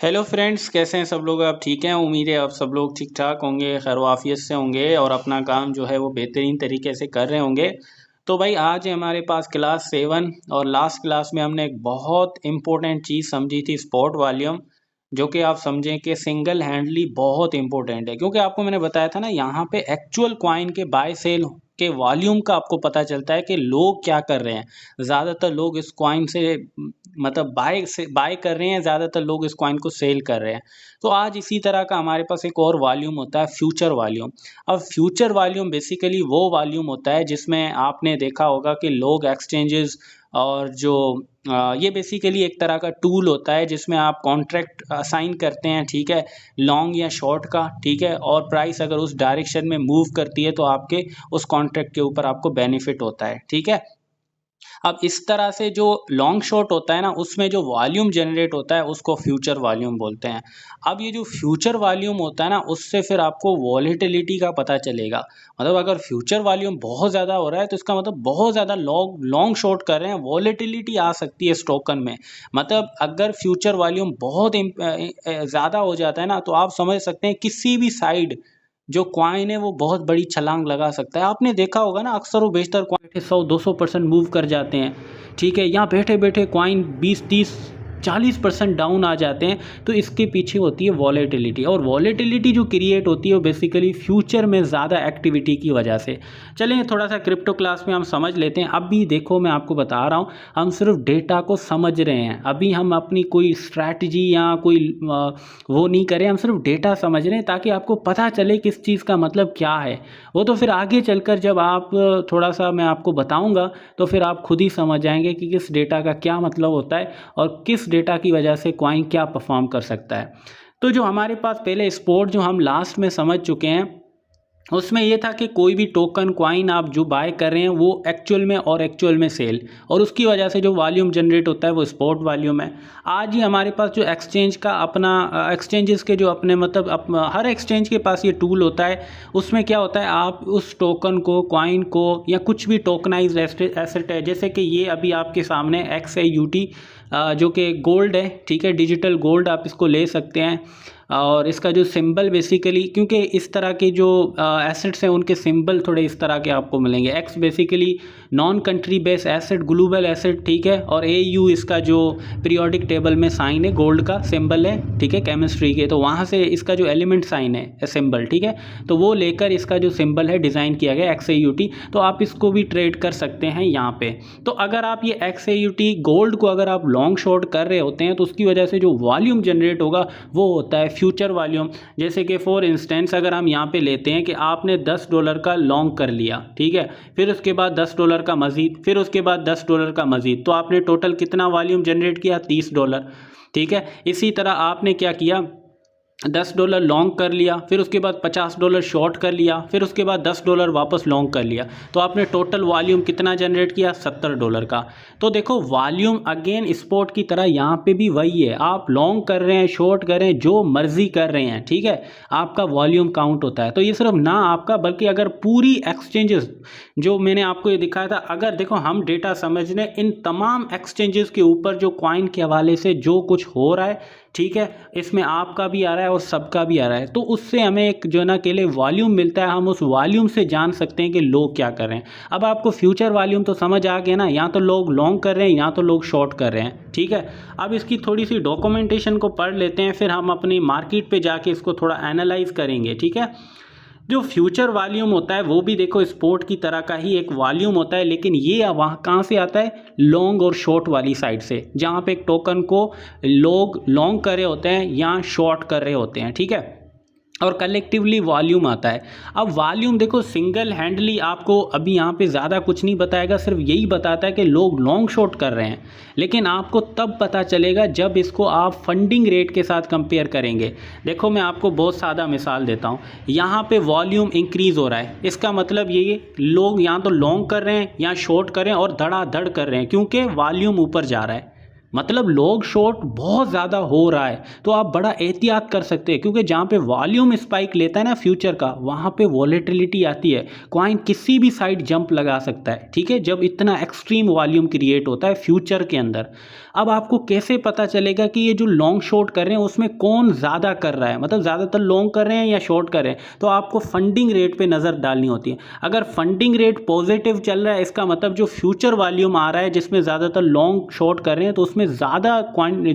Hello friends, कैसे हैं सब लोग। आप ठीक हैं? उम्मीद है आप सब लोग ठीक ठाक होंगे, खैर आफियत से होंगे और अपना काम जो है वो बेहतरीन तरीके से कर रहे होंगे। तो भाई आज है हमारे पास क्लास 7 और लास्ट क्लास में हमने एक बहुत इंपॉर्टेंट चीज़ समझी थी, स्पॉट वॉल्यूम, जो कि आप समझें कि सिंगल हैंडली बहुत इंपॉर्टेंट है। क्योंकि आपको मैंने बताया था ना, यहाँ पे एक्चुअल कॉइन के बाय सेल के वॉल्यूम का आपको पता चलता है कि लोग क्या कर रहे हैं। ज़्यादातर लोग इस कॉइन से मतलब बाय कर रहे हैं, ज़्यादातर लोग इस कॉइन को सेल कर रहे हैं। तो आज इसी तरह का हमारे पास एक और वॉल्यूम होता है, फ्यूचर वॉल्यूम। अब फ्यूचर वॉल्यूम बेसिकली वो वॉल्यूम होता है जिसमें आपने देखा होगा कि लोग एक्सचेंजेस और जो ये बेसिकली एक तरह का टूल होता है जिसमें आप कॉन्ट्रैक्ट असाइन करते हैं, ठीक है, लॉन्ग या शॉर्ट का, ठीक है, और प्राइस अगर उस डायरेक्शन में मूव करती है तो आपके उस कॉन्ट्रैक्ट के ऊपर आपको बेनिफिट होता है, ठीक है। अब इस तरह से जो लॉन्ग शॉट होता है ना, उसमें जो वॉल्यूम जनरेट होता है उसको फ्यूचर वॉल्यूम बोलते हैं। अब ये जो फ्यूचर वॉल्यूम होता है ना, उससे फिर आपको वॉलेटिलिटी का पता चलेगा। मतलब अगर फ्यूचर वॉल्यूम बहुत ज़्यादा हो रहा है तो इसका मतलब बहुत ज़्यादा लॉन्ग लॉन्ग शॉट कर रहे हैं, वॉलेटिलिटी आ सकती है इस टोकन में। मतलब अगर फ्यूचर वॉल्यूम बहुत ज़्यादा हो जाता है ना, तो आप समझ सकते हैं किसी भी साइड जो कॉइन है वो बहुत बड़ी छलांग लगा सकता है। आपने देखा होगा ना, अक्सर वो बेशतर कॉइन 100-200% मूव कर जाते हैं, ठीक है। यहाँ बैठे बैठे कॉइन 20-30-40% डाउन आ जाते हैं। तो इसके पीछे होती है वॉलेटिलिटी, और वॉलेटिलिटी जो क्रिएट होती है वो बेसिकली फ्यूचर में ज़्यादा एक्टिविटी की वजह से। चलिए थोड़ा सा क्रिप्टो क्लास में हम समझ लेते हैं। अभी देखो मैं आपको बता रहा हूँ, हम सिर्फ डेटा को समझ रहे हैं। अभी हम अपनी कोई स्ट्रैटेजी या कोई वो नहीं करें, हम सिर्फ डेटा समझ रहे हैं ताकि आपको पता चले किस चीज़ का मतलब क्या है। वो तो फिर आगे चलकर जब आप थोड़ा सा मैं आपको बताऊंगा तो फिर आप खुद ही समझ जाएंगे कि किस डेटा का क्या मतलब होता है और किस डेटा की वजह से कॉइन क्या परफॉर्म कर सकता है। तो जो हमारे पास पहले स्पोर्ट जो हम लास्ट में समझ चुके हैं, उसमें ये था कि कोई भी टोकन कॉइन आप जो बाय कर रहे हैं वो एक्चुअल में और एक्चुअल में सेल, और उसकी वजह से जो वॉल्यूम जनरेट होता है वो स्पॉट वॉल्यूम है। आज ही हमारे पास जो एक्सचेंज का अपना एक्सचेंजेस के जो अपने मतलब हर एक्सचेंज के पास ये टूल होता है। उसमें क्या होता है, आप उस टोकन को, कॉइन को या कुछ भी टोकनाइज एसेट है, जैसे कि ये अभी आपके सामने XAUT जो कि गोल्ड है, ठीक है, डिजिटल गोल्ड आप इसको ले सकते हैं। और इसका जो सिंबल बेसिकली, क्योंकि इस तरह के जो एसेट्स हैं उनके सिंबल थोड़े इस तरह के आपको मिलेंगे। X basically non country based asset, global asset, ठीक है, और AU इसका जो पीरियोडिक टेबल में साइन है, गोल्ड का सिंबल है, ठीक है, केमिस्ट्री के, तो वहाँ से इसका जो एलिमेंट साइन है सिंबल, ठीक है, तो वो लेकर इसका जो सिंबल है डिज़ाइन किया गया XAUT। तो आप इसको भी ट्रेड कर सकते हैं यहाँ पे। तो अगर आप ये XAUT गोल्ड को अगर आप लॉन्ग शॉर्ट कर रहे होते हैं तो उसकी वजह से जो वॉल्यूम जनरेट होगा वो होता है फ्यूचर वॉल्यूम। जैसे कि फॉर इंस्टेंस अगर हम यहाँ पे लेते हैं कि आपने $10 का लॉन्ग कर लिया, ठीक है, फिर उसके बाद $10 का मज़ीद, फिर उसके बाद $10 का मज़ीद, तो आपने टोटल कितना वॉल्यूम जनरेट किया? $30, ठीक है। इसी तरह आपने क्या किया, $10 लॉन्ग कर लिया, फिर उसके बाद $50 शॉर्ट कर लिया, फिर उसके बाद $10 वापस लॉन्ग कर लिया, तो आपने टोटल वॉल्यूम कितना जनरेट किया? $70 का। तो देखो वॉल्यूम अगेन स्पॉट की तरह यहाँ पे भी वही है, आप लॉन्ग कर रहे हैं, शॉर्ट कर रहे हैं, जो मर्जी कर रहे हैं, ठीक है, आपका वॉल्यूम काउंट होता है। तो ये सिर्फ ना आपका, बल्कि अगर पूरी एक्सचेंजेस जो मैंने आपको ये दिखाया था, अगर देखो हम डेटा समझने इन तमाम एक्सचेंजेस के ऊपर जो कॉइन के हवाले से जो कुछ हो रहा है, ठीक है, इसमें आपका भी आ रहा है और सबका भी आ रहा है, तो उससे हमें एक जो ना के लिए वॉल्यूम मिलता है। हम उस वॉल्यूम से जान सकते हैं कि लोग क्या कर रहे हैं। अब आपको फ्यूचर वॉल्यूम तो समझ आ गया ना, यहाँ तो लोग लॉन्ग कर रहे हैं, यहाँ तो लोग शॉर्ट कर रहे हैं, ठीक है। अब इसकी थोड़ी सी डॉक्यूमेंटेशन को पढ़ लेते हैं, फिर हम अपनी मार्केट पे जाके इसको थोड़ा एनालाइज करेंगे, ठीक है। जो फ्यूचर वॉल्यूम होता है वो भी देखो स्पोर्ट की तरह का ही एक वॉल्यूम होता है, लेकिन ये वहाँ कहाँ से आता है? लॉन्ग और शॉर्ट वाली साइड से, जहाँ पे एक टोकन को लोग लॉन्ग कर रहे होते हैं या शॉर्ट कर रहे होते हैं, ठीक है, और कलेक्टिवली वॉल्यूम आता है। अब वॉल्यूम देखो सिंगल हैंडली आपको अभी यहाँ पे ज़्यादा कुछ नहीं बताएगा, सिर्फ यही बताता है कि लोग लॉन्ग शॉर्ट कर रहे हैं, लेकिन आपको तब पता चलेगा जब इसको आप फंडिंग रेट के साथ कंपेयर करेंगे। देखो मैं आपको बहुत सादा मिसाल देता हूँ, यहाँ पे वॉल्यूम इंक्रीज़ हो रहा है, इसका मतलब ये लोग यहाँ तो लॉन्ग कर रहे हैं या शॉर्ट कर रहे हैं और धड़ाधड़ कर रहे हैं, क्योंकि वॉल्यूम ऊपर जा रहा है। मतलब लॉन्ग शॉर्ट बहुत ज़्यादा हो रहा है, तो आप बड़ा एहतियात कर सकते हैं, क्योंकि जहाँ पे वॉल्यूम स्पाइक लेता है ना फ्यूचर का, वहाँ पे वॉलेटिलिटी आती है, कॉइन किसी भी साइड जंप लगा सकता है, ठीक है, जब इतना एक्सट्रीम वॉल्यूम क्रिएट होता है फ्यूचर के अंदर। अब आपको कैसे पता चलेगा कि ये जो लॉन्ग शॉर्ट कर रहे हैं उसमें कौन ज़्यादा कर रहा है, मतलब ज़्यादातर लॉन्ग कर रहे हैं या शॉर्ट कर रहे हैं? तो आपको फंडिंग रेट पे नज़र डालनी होती है। अगर फंडिंग रेट पॉजिटिव चल रहा है, इसका मतलब जो फ्यूचर वॉल्यूम आ रहा है जिसमें ज़्यादातर लॉन्ग शॉर्ट कर रहे हैं, तो उसमें ज़्यादा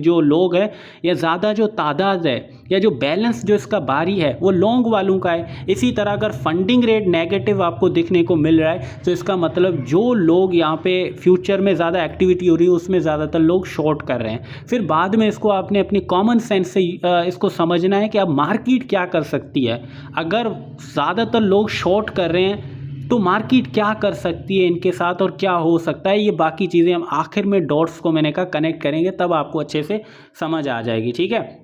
जो लोग हैं या ज़्यादा जो तादाद है या जो बैलेंस जो इसका बारी है वो लॉन्ग वालों का है। इसी तरह अगर फंडिंग रेट नेगेटिव आपको दिखने को मिल रहा है, तो इसका मतलब जो लोग यहाँ पे फ्यूचर में ज़्यादा एक्टिविटी हो रही है उसमें ज़्यादातर लोग शॉर्ट कर रहे हैं। फिर बाद में इसको आपने अपनी कॉमन सेंस से इसको समझना है कि अब मार्केट क्या कर सकती है। अगर ज़्यादातर लोग शॉर्ट कर रहे हैं तो मार्केट क्या कर सकती है इनके साथ और क्या हो सकता है, ये बाकी चीज़ें हम आखिर में डॉट्स को मैंने कहा कनेक्ट करेंगे, तब आपको अच्छे से समझ आ जाएगी, ठीक है।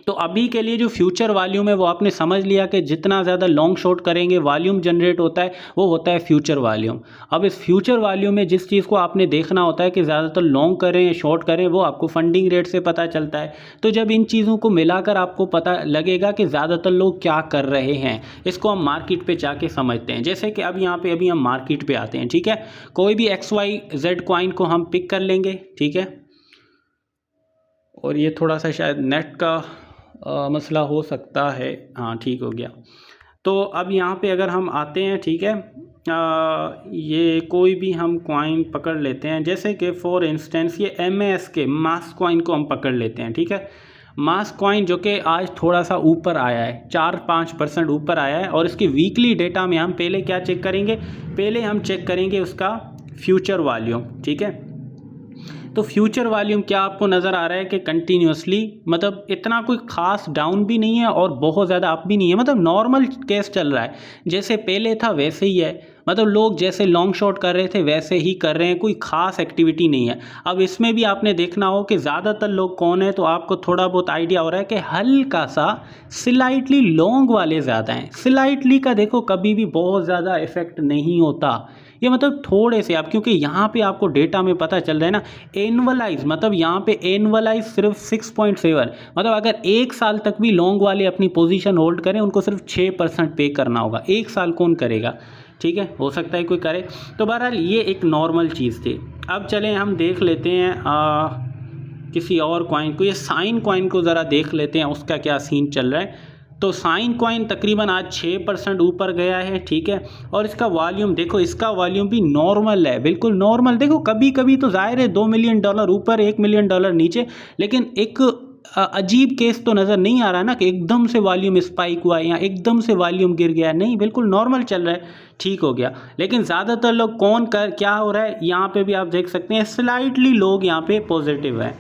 तो अभी के लिए जो फ्यूचर वॉल्यूम है वो आपने समझ लिया कि जितना ज़्यादा लॉन्ग शॉर्ट करेंगे वॉल्यूम जनरेट होता है, वो होता है फ्यूचर वॉल्यूम। अब इस फ्यूचर वॉल्यूम में जिस चीज़ को आपने देखना होता है कि ज़्यादातर लॉन्ग करें या शॉर्ट करें, वो आपको फंडिंग रेट से पता चलता है। तो जब इन चीज़ों को मिलाकर आपको पता लगेगा कि ज़्यादातर लोग क्या कर रहे हैं, इसको हम मार्केट पर जाके समझते हैं। जैसे कि अब यहाँ पर अभी हम मार्केट पर आते हैं, ठीक है। कोई भी XYZ कॉइन को हम पिक कर लेंगे, ठीक है। और ये थोड़ा सा शायद नेट का मसला हो सकता है, हाँ ठीक हो गया। तो अब यहाँ पे अगर हम आते हैं, ठीक है, ये कोई भी हम कॉइन पकड़ लेते हैं, जैसे कि फॉर इंस्टेंस ये MAS के मास कॉइन को हम पकड़ लेते हैं, ठीक है। मास कॉइन जो कि आज थोड़ा सा ऊपर आया है, 4-5% ऊपर आया है, और इसकी वीकली डेटा में हम पहले क्या चेक करेंगे, पहले हम चेक करेंगे उसका फ्यूचर वॉल्यूम, ठीक है। तो फ्यूचर वॉल्यूम क्या आपको नज़र आ रहा है कि कंटिन्यूसली, मतलब इतना कोई ख़ास डाउन भी नहीं है और बहुत ज़्यादा अप भी नहीं है, मतलब नॉर्मल केस चल रहा है, जैसे पहले था वैसे ही है। मतलब लोग जैसे लॉन्ग शॉट कर रहे थे वैसे ही कर रहे हैं, कोई ख़ास एक्टिविटी नहीं है। अब इसमें भी आपने देखना हो कि ज़्यादातर लोग कौन है, तो आपको थोड़ा बहुत आइडिया हो रहा है कि हल्का सा स्लाइटली लॉन्ग वाले ज़्यादा हैं। स्लाइटली का देखो कभी भी बहुत ज़्यादा इफेक्ट नहीं होता, ये मतलब थोड़े से आप, क्योंकि यहाँ पे आपको डेटा में पता चल रहा है ना, एनुअलाइज, मतलब यहाँ पे एनुअलाइज सिर्फ 6.7, मतलब अगर 1 साल तक भी लॉन्ग वाले अपनी पोजीशन होल्ड करें उनको सिर्फ 6% पे करना होगा। 1 साल कौन करेगा, ठीक है, हो सकता है कोई करे। तो बहरहाल ये एक नॉर्मल चीज़ थी। अब चलें हम देख लेते हैं किसी और कॉइन को, ये साइन कॉइन को ज़रा देख लेते हैं उसका क्या सीन चल रहा है। तो साइन कॉइन तकरीबन आज 6% ऊपर गया है, ठीक है। और इसका वॉल्यूम देखो, इसका वॉल्यूम भी नॉर्मल है, बिल्कुल नॉर्मल। देखो कभी कभी तो जाहिर है $2 मिलियन ऊपर, $1 मिलियन नीचे, लेकिन एक अजीब केस तो नज़र नहीं आ रहा ना कि एकदम से वॉल्यूम स्पाइक हुआ है या एकदम से वॉल्यूम गिर गया, नहीं, बिल्कुल नॉर्मल चल रहा है, ठीक हो गया। लेकिन ज़्यादातर लोग कौन कर क्या हो रहा है, यहाँ पे भी आप देख सकते हैं स्लाइटली लोग यहाँ पे पॉजिटिव है।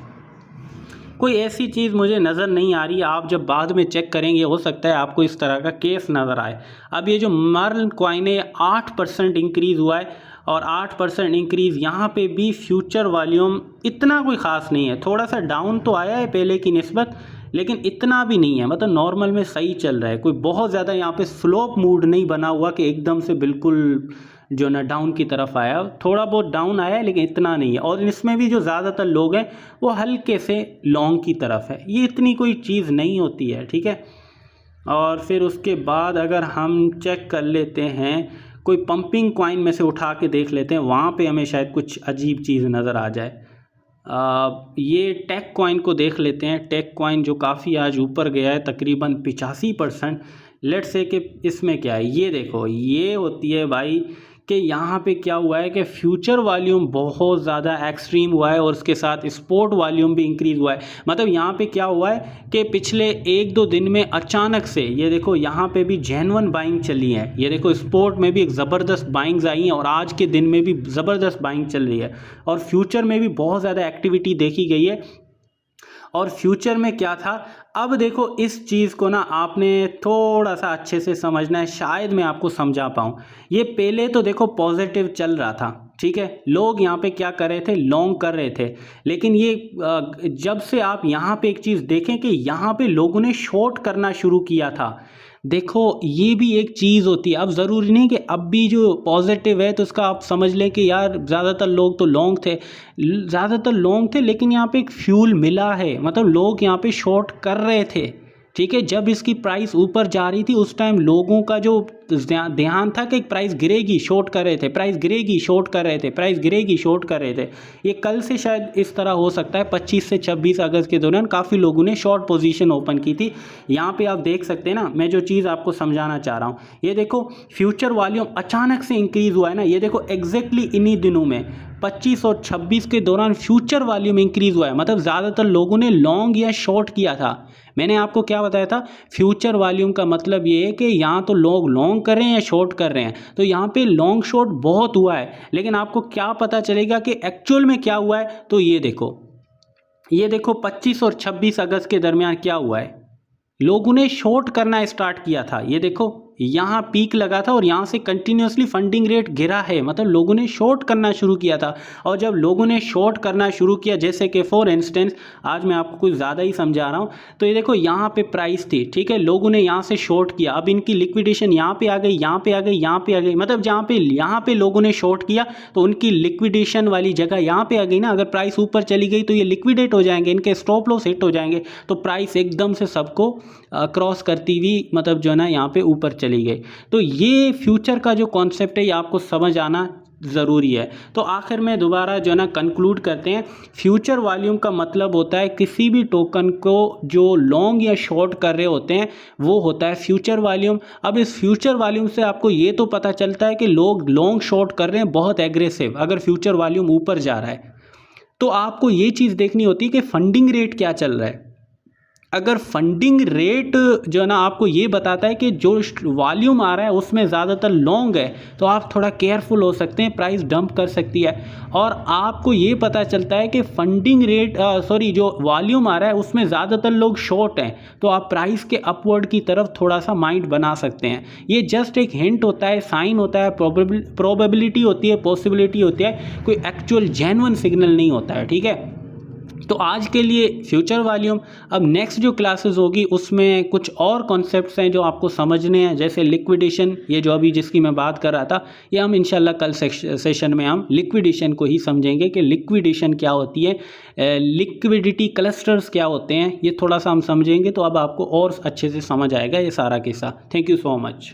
कोई ऐसी चीज़ मुझे नज़र नहीं आ रही, आप जब बाद में चेक करेंगे हो सकता है आपको इस तरह का केस नज़र आए। अब ये जो मर्ल कॉइन है 8% इंक्रीज़ हुआ है, और 8% इंक्रीज़ यहाँ पे भी फ्यूचर वॉल्यूम इतना कोई ख़ास नहीं है, थोड़ा सा डाउन तो आया है पहले की निस्बत, लेकिन इतना भी नहीं है, मतलब नॉर्मल में सही चल रहा है। कोई बहुत ज़्यादा यहाँ पे स्लोप मूड नहीं बना हुआ कि एकदम से बिल्कुल जो ना डाउन की तरफ आया, थोड़ा बहुत डाउन आया है लेकिन इतना नहीं है। और इसमें भी जो ज़्यादातर लोग हैं वो हल्के से लॉन्ग की तरफ है, ये इतनी कोई चीज़ नहीं होती है, ठीक है। और फिर उसके बाद अगर हम चेक कर लेते हैं कोई पंपिंग कॉइन में से उठा के देख लेते हैं, वहाँ पे हमें शायद कुछ अजीब चीज़ नज़र आ जाए। ये टेक कॉइन को देख लेते हैं। टेक कॉइन जो काफ़ी आज ऊपर गया है तकरीबन 85%। लेट्स से कि इसमें क्या है, ये देखो, ये होती है भाई कि यहाँ पे क्या हुआ है कि फ्यूचर वॉल्यूम बहुत ज़्यादा एक्सट्रीम हुआ है और उसके साथ स्पोर्ट वॉल्यूम भी इंक्रीज़ हुआ है। मतलब यहाँ पे क्या हुआ है कि पिछले 1-2 दिन में अचानक से ये देखो यहाँ पे भी जेन्युइन बाइंग चली है, ये देखो स्पोर्ट में भी एक ज़बरदस्त बाइंग्स आई हैं और आज के दिन में भी ज़बरदस्त बाइंग चल रही है, और फ्यूचर में भी बहुत ज़्यादा एक्टिविटी देखी गई है। और फ्यूचर में क्या था, अब देखो इस चीज़ को ना आपने थोड़ा सा अच्छे से समझना है, शायद मैं आपको समझा पाऊँ। ये पहले तो देखो पॉजिटिव चल रहा था, ठीक है, लोग यहाँ पे क्या कर रहे थे, लॉन्ग कर रहे थे। लेकिन ये जब से आप यहाँ पे एक चीज़ देखें कि यहाँ पे लोगों ने शॉर्ट करना शुरू किया था, देखो ये भी एक चीज़ होती है, अब ज़रूरी नहीं कि अब भी जो पॉजिटिव है तो उसका आप समझ लें कि यार ज़्यादातर लोग तो लॉन्ग थे, ज़्यादातर लॉन्ग थे, लेकिन यहाँ पे एक फ्यूल मिला है, मतलब लोग यहाँ पे शॉर्ट कर रहे थे। ठीक है, जब इसकी प्राइस ऊपर जा रही थी उस टाइम लोगों का जो ध्यान था कि प्राइस गिरेगी, शॉर्ट कर रहे थे, प्राइस गिरेगी, शॉर्ट कर रहे थे, प्राइस गिरेगी, शॉर्ट कर रहे थे। ये कल से शायद इस तरह हो सकता है, 25 से 26 अगस्त के दौरान काफ़ी लोगों ने शॉर्ट पोजीशन ओपन की थी। यहाँ पे आप देख सकते हैं ना, मैं जो चीज़ आपको समझाना चाह रहा हूँ, ये देखो फ्यूचर वॉल्यूम अचानक से इंक्रीज़ हुआ है ना, ये देखो एग्जैक्टली इन्हीं दिनों में 25 और 26 के दौरान फ्यूचर वॉल्यूम इंक्रीज़ हुआ है, मतलब ज़्यादातर लोगों ने लॉन्ग या शॉर्ट किया था। मैंने आपको क्या बताया था, फ्यूचर वॉल्यूम का मतलब ये है कि यहाँ तो लोग लॉन्ग कर रहे हैं या शॉर्ट कर रहे हैं, तो यहाँ पे लॉन्ग शॉर्ट बहुत हुआ है, लेकिन आपको क्या पता चलेगा कि एक्चुअल में क्या हुआ है, तो ये देखो 25 और 26 अगस्त के दरमियान क्या हुआ है, लोगों ने शॉर्ट करना स्टार्ट किया था। ये देखो यहाँ पीक लगा था और यहाँ से कंटिन्यूसली फंडिंग रेट गिरा है, मतलब लोगों ने शॉर्ट करना शुरू किया था। और जब लोगों ने शॉर्ट करना शुरू किया, जैसे कि फॉर इंस्टेंस आज मैं आपको कुछ ज़्यादा ही समझा रहा हूँ, तो ये देखो यहाँ पे प्राइस थी, ठीक है, लोगों ने यहाँ से शॉर्ट किया, अब इनकी लिक्विडेशन यहाँ पे आ गई, यहाँ पे आ गई, यहाँ पे आ गई, मतलब यहाँ पे लोगों ने शॉर्ट किया तो उनकी लिक्विडेशन वाली जगह यहाँ पे आ गई ना। अगर प्राइस ऊपर चली गई तो ये लिक्विडेट हो जाएंगे, इनके स्टॉप लॉस हिट हो जाएंगे, तो प्राइस एकदम से सबको क्रॉस करती हुई मतलब जो है ना यहाँ पे ऊपर चली गई। तो ये फ्यूचर का जो कॉन्सेप्ट है ये आपको समझ आना ज़रूरी है। तो आखिर में दोबारा जो है ना कंक्लूड करते हैं, फ्यूचर वॉल्यूम का मतलब होता है किसी भी टोकन को जो लॉन्ग या शॉर्ट कर रहे होते हैं वो होता है फ्यूचर वॉल्यूम। अब इस फ्यूचर वॉल्यूम से आपको ये तो पता चलता है कि लोग लॉन्ग शॉर्ट कर रहे हैं बहुत एग्रेसिव, अगर फ्यूचर वॉल्यूम ऊपर जा रहा है तो आपको ये चीज़ देखनी होती है कि फंडिंग रेट क्या चल रहा है। अगर फंडिंग रेट जो है ना आपको ये बताता है कि जो वॉल्यूम आ रहा है उसमें ज़्यादातर लॉन्ग है, तो आप थोड़ा केयरफुल हो सकते हैं, प्राइस डंप कर सकती है। और आपको ये पता चलता है कि फंडिंग रेट जो वॉल्यूम आ रहा है उसमें ज़्यादातर लोग शॉर्ट हैं, तो आप प्राइस के अपवर्ड की तरफ थोड़ा सा माइंड बना सकते हैं। ये जस्ट एक हिंट होता है, साइन होता है, प्रोबेबिलिटी होती है, पॉसिबिलिटी होती है, कोई एक्चुअल जेन्युइन सिग्नल नहीं होता है। ठीक है, तो आज के लिए फ्यूचर वॉल्यूम। अब नेक्स्ट जो क्लासेस होगी उसमें कुछ और कॉन्सेप्ट्स हैं जो आपको समझने हैं, जैसे लिक्विडेशन, ये जो अभी जिसकी मैं बात कर रहा था, ये हम इंशाल्लाह कल सेशन में हम लिक्विडेशन को ही समझेंगे कि लिक्विडेशन क्या होती है, लिक्विडिटी क्लस्टर्स क्या होते हैं, ये थोड़ा सा हम समझेंगे, तो अब आपको और अच्छे से समझ आएगा ये सारा किस्सा। Thank you so much.